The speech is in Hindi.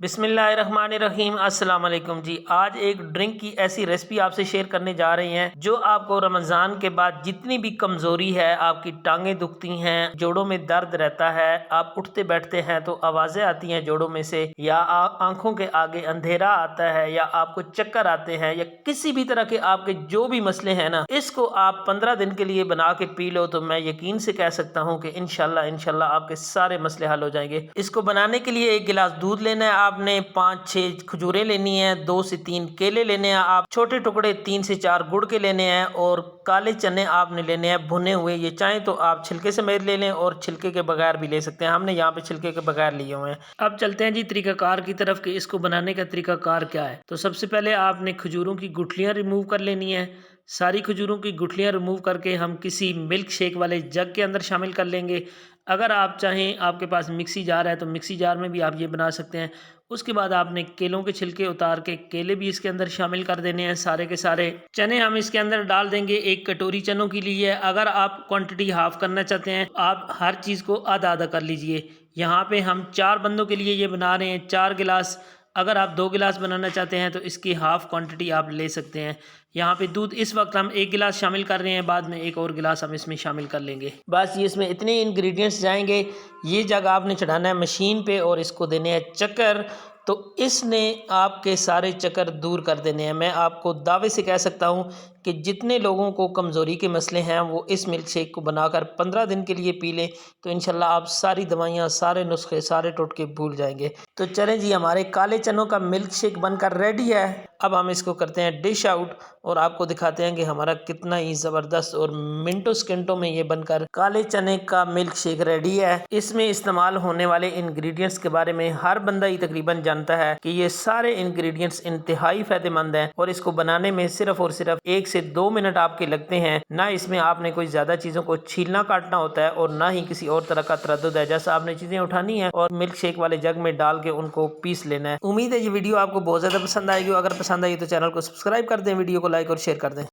बिस्मिल्लाहिर्रहमानिर्रहीम अस्सलाम वालेकुम जी। आज एक ड्रिंक की ऐसी रेसिपी आपसे शेयर करने जा रहे हैं जो आपको रमज़ान के बाद जितनी भी कमज़ोरी है, आपकी टांगें दुखती हैं, जोड़ों में दर्द रहता है, आप उठते बैठते हैं तो आवाज़ें आती हैं जोड़ों में से, या आंखों के आगे अंधेरा आता है, या आपको चक्कर आते हैं, या किसी भी तरह के आपके जो भी मसले हैं ना, इसको आप 15 दिन के लिए बना के पी लो तो मैं यकीन से कह सकता हूँ कि इंशाल्लाह आपके सारे मसले हल हो जाएंगे। इसको बनाने के लिए 1 गिलास दूध लेना है आपने, 5-6 खजूरें लेनी है, 2 से 3 केले लेने हैं, आप छोटे टुकड़े 3 से 4 गुड़ के लेने हैं, और काले चने आपने लेने हैं भुने हुए। ये चाहें तो आप छिलके समेत ले लें और छिलके के बगैर भी ले सकते हैं, हमने यहाँ पे छिलके के बगैर लिए हुए हैं। अब चलते हैं जी तरीकाकार की तरफ कि इसको बनाने का तरीकाकार क्या है। तो सबसे पहले आपने खजूरों की गुठलियाँ रिमूव कर लेनी है। सारी खजूरों की गुठलियाँ रिमूव करके हम किसी मिल्क शेक वाले जग के अंदर शामिल कर लेंगे। अगर आप चाहें, आपके पास मिक्सी जार है तो मिक्सी जार में भी आप ये बना सकते हैं। उसके बाद आपने केलों के छिलके उतार के केले भी इसके अंदर शामिल कर देने हैं। सारे के सारे चने हम इसके अंदर डाल देंगे। 1 कटोरी चनों के लिए है। अगर आप क्वांटिटी हाफ करना चाहते हैं, आप हर चीज़ को आधा आधा कर लीजिए। यहाँ पे हम 4 बंदों के लिए ये बना रहे हैं, 4 गिलास। अगर आप 2 गिलास बनाना चाहते हैं तो इसकी हाफ क्वांटिटी आप ले सकते हैं। यहाँ पे दूध इस वक्त हम 1 गिलास शामिल कर रहे हैं, बाद में 1 और गिलास हम इसमें शामिल कर लेंगे। बस ये इसमें इतने इंग्रेडिएंट्स जाएंगे। ये जगह आपने चढ़ाना है मशीन पे और इसको देने हैं चक्कर, तो इसने आपके सारे चक्कर दूर कर देने हैं। मैं आपको दावे से कह सकता हूँ कि जितने लोगों को कमज़ोरी के मसले हैं वो इस मिल्क शेक को बनाकर 15 दिन के लिए पी लें तो इंशाल्लाह आप सारी दवाइयाँ, सारे नुस्खे, सारे टोटके भूल जाएंगे। तो चलें जी, हमारे काले चनों का मिल्क शेक बनकर रेडी है। अब हम इसको करते हैं डिश आउट और आपको दिखाते हैं कि हमारा कितना ही ज़बरदस्त और मिनटों सेकंडों में ये बनकर काले चने का मिल्क शेक रेडी है। इसमें इस्तेमाल होने वाले इंग्रेडिएंट्स के बारे में हर बंदा ही तकरीबन जानता है कि ये सारे इंग्रेडिएंट्स इंतहाई फ़ायदेमंद हैं और इसको बनाने में सिर्फ और सिर्फ 1 से 2 मिनट आपके लगते हैं। ना इसमें आपने कोई ज़्यादा चीज़ों को छीलना काटना होता है और ना ही किसी और तरह का तरद्दुद है। जैसा आपने चीज़ें उठानी है और मिल्क शेक वाले जग में डाल के उनको पीस लेना है। उम्मीद है ये वीडियो आपको बहुत ज़्यादा पसंद आएगी। अगर पसंद आई तो चैनल को सब्सक्राइब कर दें, वीडियो को लाइक और शेयर कर दें।